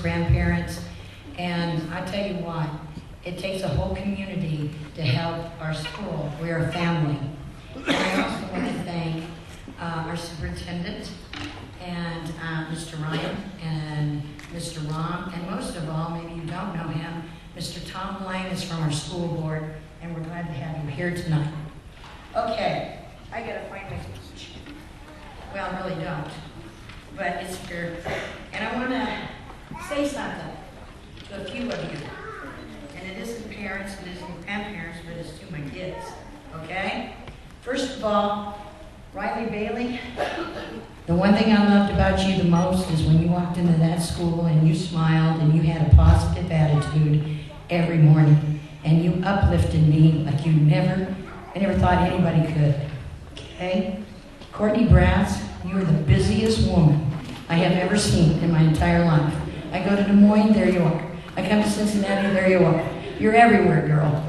grandparents, and I tell you what, it takes a whole community to help our school. We're a family. And I also want to thank our superintendent and Mr. Ryan and Mr. Rom, and most of all, maybe you don't know him, Mr. Tom Lang is from our school board, and we're glad to have you here tonight. Okay, I gotta find my speech. Well, I really don't, but it's here. And I wanna say something to a few of you. And it isn't parents, it isn't grandparents, but it's to my kids, okay? First of all, Riley Bailey, the one thing I loved about you the most is when you walked into that school and you smiled and you had a positive attitude every morning. And you uplifted me like I never thought anybody could, okay? Courtney Bratz, you are the busiest woman I have ever seen in my entire life. I go to Des Moines, there you are. I come to Cincinnati, there you are. You're everywhere, girl.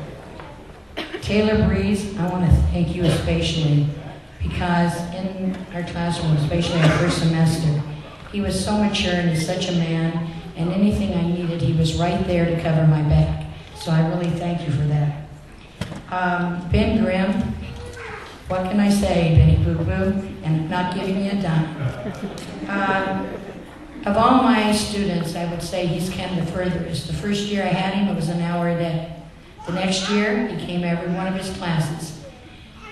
Taylor Breeze, I want to thank you especially because in our classroom, especially our first semester, he was so mature and he's such a man, and anything I needed, he was right there to cover my back. So I really thank you for that. Ben Grimm, what can I say, Benny Boo Boo, and not giving me a dime. Of all my students, I would say he's come the furthest. The first year I had him, it was an hour a day. The next year, he came every one of his classes.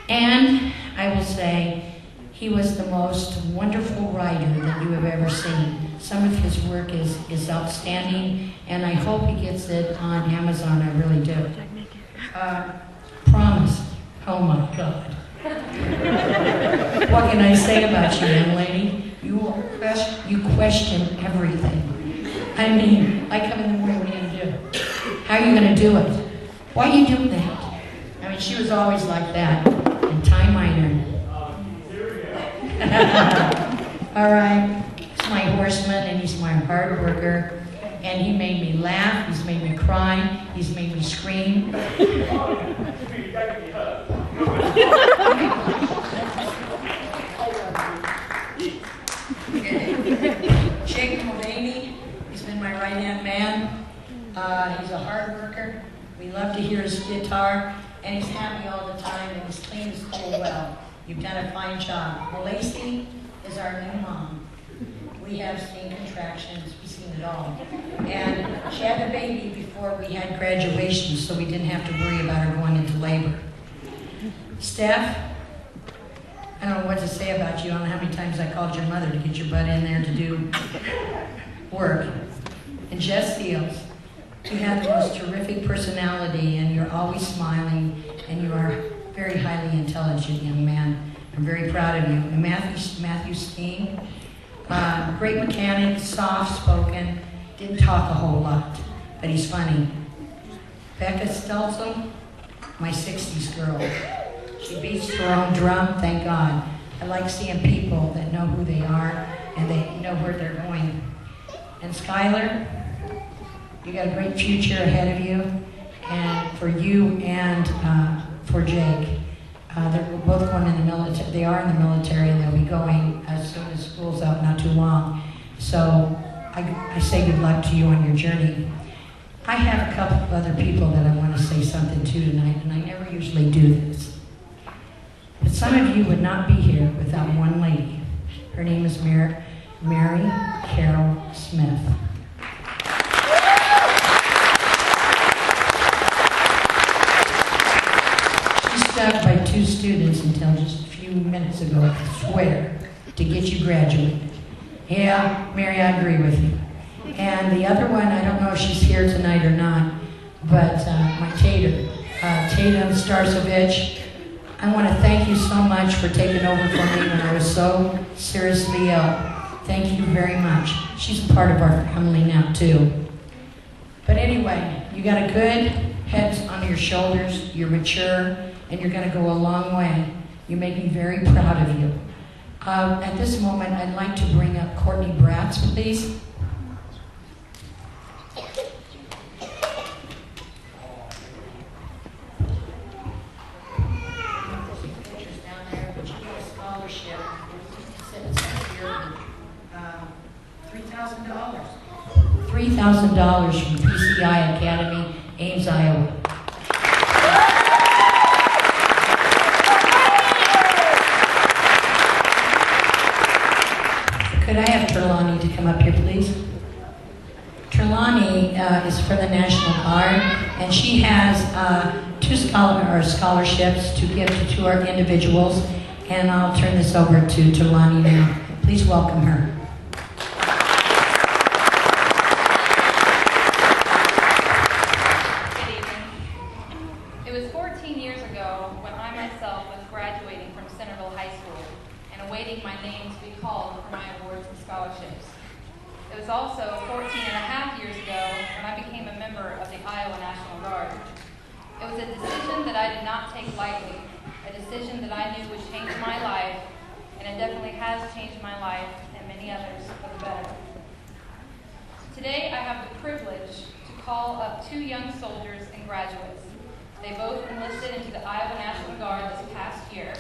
And I will say, he was the most wonderful writer that you have ever seen. Some of his work is outstanding, and I hope he gets it on Amazon, I really do. Promise. Oh my God. What can I say about you, young lady? You question everything. I mean, I come in the morning, what are you going to do? How are you going to do it? Why are you doing that? I mean, she was always like that. And Ty Miner. All right. He's my horseman, and he's my hard worker. And he made me laugh. He's made me cry. He's made me scream. Jake Mulvaney, he's been my right-hand man. He's a hard worker. We love to hear his guitar, and he's happy all the time, and he's clean his cool well. You've done a fine job. Lacey is our new mom. We have seen contractions, we've seen it all. And she had a baby before we had graduation, so we didn't have to worry about her going into labor. Steph, I don't know what to say about you. I don't know how many times I called your mother to get your butt in there to do work. And Jess Seals, you have the most terrific personality, and you're always smiling, and you are very highly intelligent young man. I'm very proud of you. And Matthew Steen, great mechanic, soft-spoken, didn't talk a whole lot, but he's funny. Becca Stelzel, my 60s girl. She beats her own drum, thank God. I like seeing people that know who they are and they know where they're going. And Skylar, you got a great future ahead of you, and for you and for Jake. They're both going in the military. They are in the military, and they'll be going as soon as school's out, not too long. So I say good luck to you on your journey. I have a couple of other people that I want to say something to tonight, and I never usually do this. But some of you would not be here without one lady. Her name is Mary Carol Smith. Stuck by two students until just a few minutes ago, I swear, to get you graduated. Yeah, Mary, I agree with you. And the other one, I don't know if she's here tonight or not, but my Tatum Starcevich, I want to thank you so much for taking over for me when I was so seriously ill. Thank you very much. She's a part of our family now, too. But anyway, you got a good head on your shoulders, you're mature, and you're going to go a long way. You make me very proud of you. At this moment, I'd like to bring up Courtney Bratz, please. Pictures down there, but you get a scholarship. It says here, $3,000. $3,000. $3,000 from PCI Academy, Ames, Iowa. Could I have Trelawney to come up here, please? Trelawney is for the National Guard, and she has two scholarships to give to two our individuals, and I'll turn this over to Trelawney now. Please welcome her. Good evening. It was 14 years ago when I myself was graduating from Centerville High School and awaiting my name to be called for my awards and scholarships. It was also 14 and a half years ago when I became a member of the Iowa National Guard. It was a decision that I did not take lightly, a decision that I knew would change my life, and it definitely has changed my life and many others for the better. Today I have the privilege to call up two young soldiers and graduates. They both enlisted into the Iowa National Guard this past year.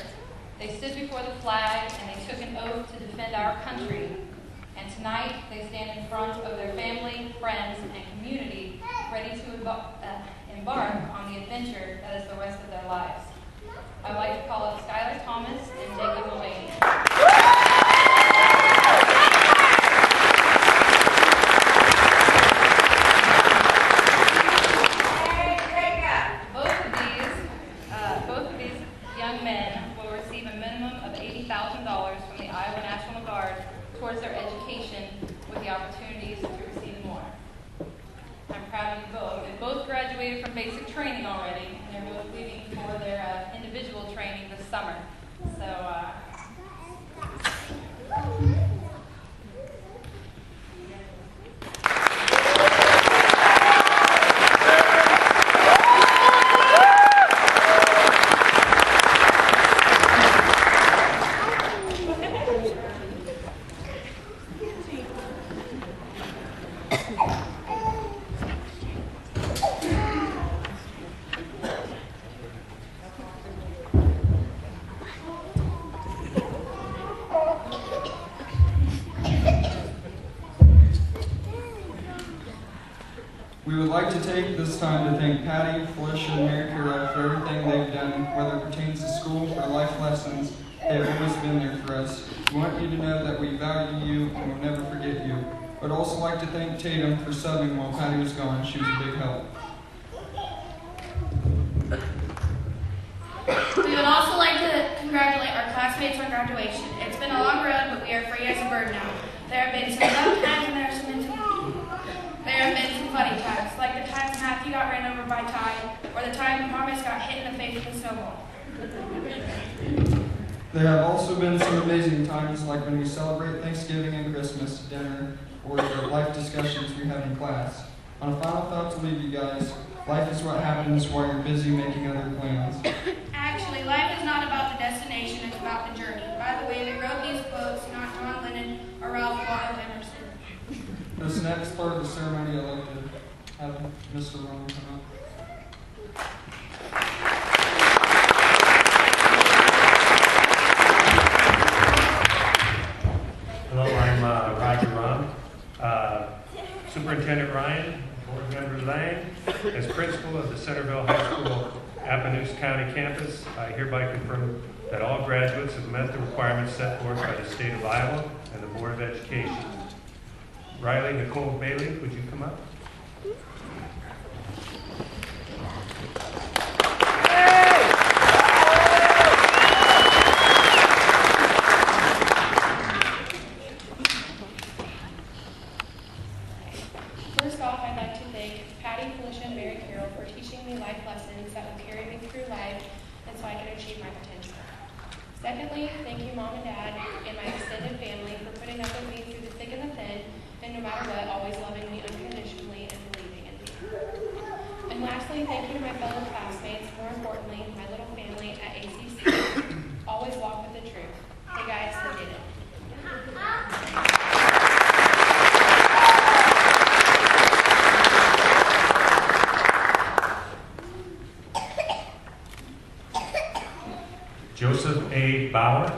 They stood before the flag and they took an oath to defend our country. And tonight, they stand in front of their family, friends, and community, ready to embark on the adventure that is the rest of their lives. I would like to call up Skylar Thomas and Jacob Mulvaney. Both of these young men will receive a minimum of $80,000 from the Iowa National Guard towards their education with the opportunities to receive more. I'm proud of you both. They both graduated from basic training already, and they're both leaving for their individual training this summer. So, We would like to take this time to thank Patty, Felicia, and Mary Carol for everything they've done, whether it pertains to school or life lessons. They have always been there for us. We want you to know that we value you and will never forget you. I'd also like to thank Tatum for subbing while Patty was gone. She was a big help. We would also like to congratulate our classmates on graduation. It's been a long road, but we are free as a bird now. There have been some tough times and there have been some funny times, like the times Matthew got ran over by Ty, or the time Thomas got hit in the face with a snowball. There have also been some amazing times, like when we celebrate Thanksgiving and Christmas dinner, or the life discussions we have in class. On a final thought to leave you guys, life is what happens while you're busy making other plans. Actually, life is not about the destination, it's about the journey. By the way, they wrote these quotes, not John Lennon or Ralph Waldo Emerson. This next part of the ceremony, I'd like to have Mr. Roman come up. Hello, I'm Roger Ron. Superintendent Ryan, Board Member Lang, as principal of the Centerville High School Appanoose County campus, I hereby confirm that all graduates have met the requirements set forth by the state of Iowa and the Board of Education. Riley Nicole Bailey, would you come up? First off, I'd like to thank Patty, Felicia, and Mary Carol for teaching me life lessons that will carry me through life and so I can achieve my potential. Secondly, thank you Mom and Dad and my extended family for putting up with me through the thick and the thin, and no matter what, always loving me unconditionally and believing in me. And lastly, thank you to my fellow classmates, more importantly, my little family at ACC. Always walk with the truth. Hey guys, I did it. Joseph A. Bauer.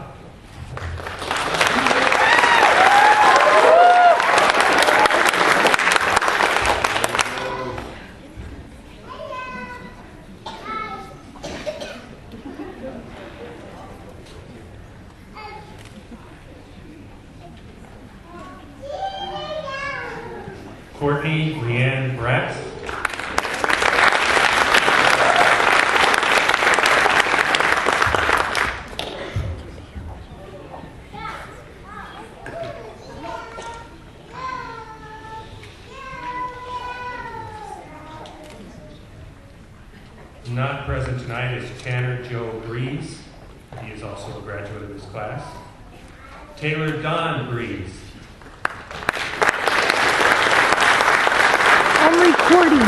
Courtney Leanne Bratz. Not present tonight is Tanner Joe Breeze. He is also a graduate of this class. Taylor Don Breeze. I'm recording.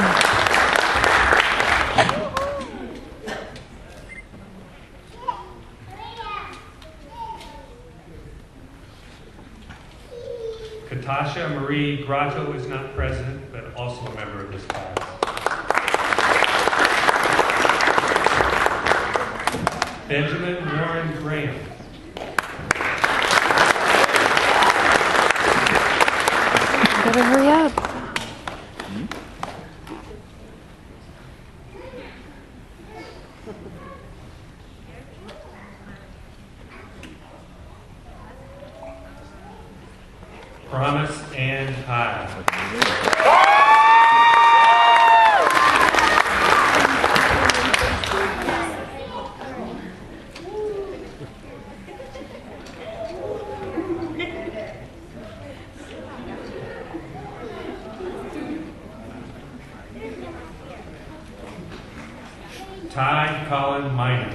Katasha Marie Grotto is not present, but also a member of this class. Benjamin Warren Graham. Better hurry up. Promise and High. Ty Colin Minor.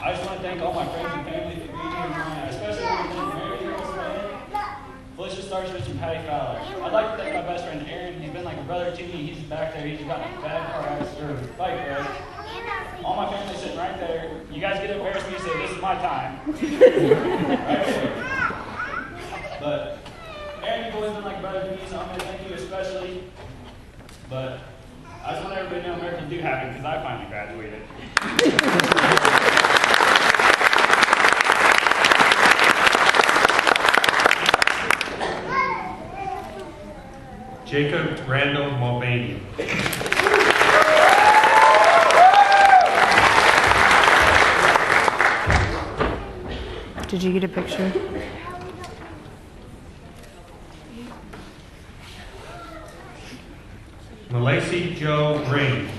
I just want to thank all my friends and family for being here tonight, especially when Mary Felicia Starship and Patty Fowler. I'd like to thank my best friend Aaron. He's been like a brother to me. He's back there. He's got a bad car accident or bike wreck. All my family's sitting right there. You guys get to embarrass me, so this is my time. Right there. But Aaron, you've always been like a brother to me, so I'm going to thank you especially. But I just want everybody to know miracles do happen because I finally graduated. Jacob Randall Mulvaney. Did you get a picture? Malacy Joe Green.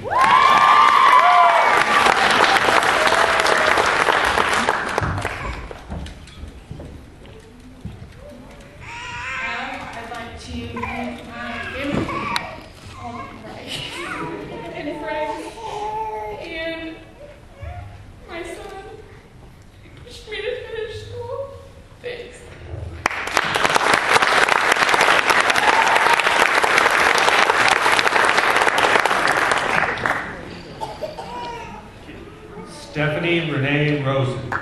I'd like to thank my family, and friends, and my son, who pushed me to finish school. Thanks. Stephanie Renee Rosen.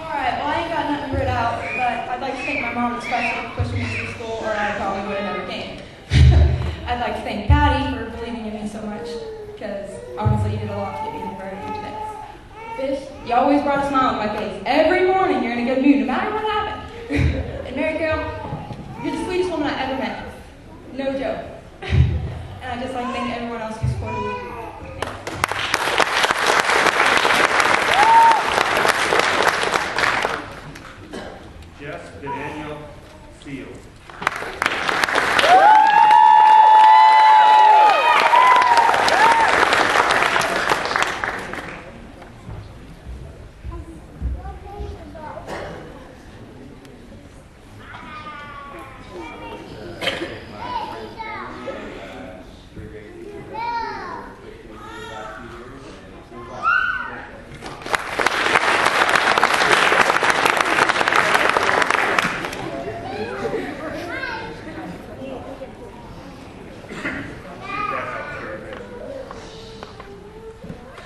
Alright, well, I ain't got nothing written out, but I'd like to thank my mom especially for pushing me through school, or I probably would have never came. I'd like to thank Patty for believing in me so much, because honestly, you did a lot to get me to where I am today. Fish, you always brought a smile on my face. Every morning, you're in a good mood, no matter what happened. And Mary Carol, you're the sweetest woman I ever met. No joke. And I'd just like to thank everyone else who supported me. Jess Daniel Field.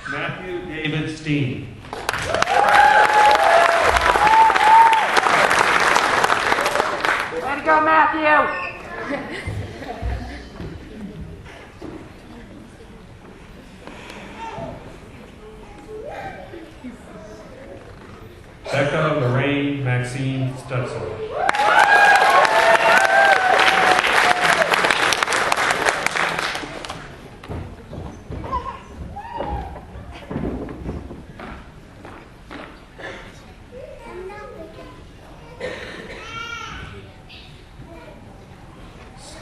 Matthew David Steen. Way to go, Matthew! Becca Lorraine Maxine Stutzel.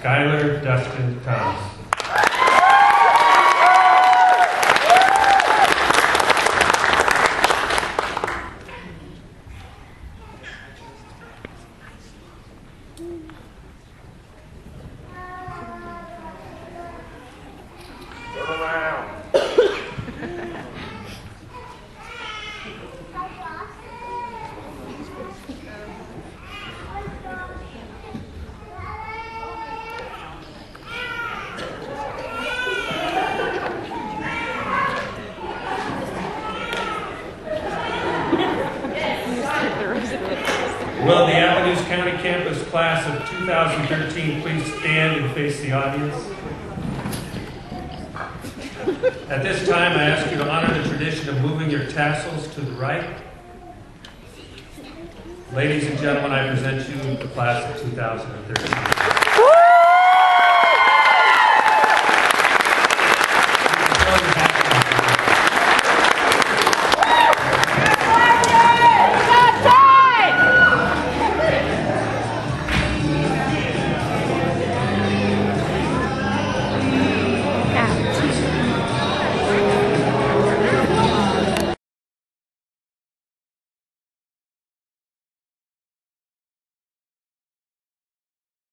Skylar Dustin Thomas. Will the Appaloosa County Campus class of 2013 please stand and face the audience? At this time, I ask you to honor the tradition of moving your tassels to the right. Ladies and gentlemen, I present you the class of 2013.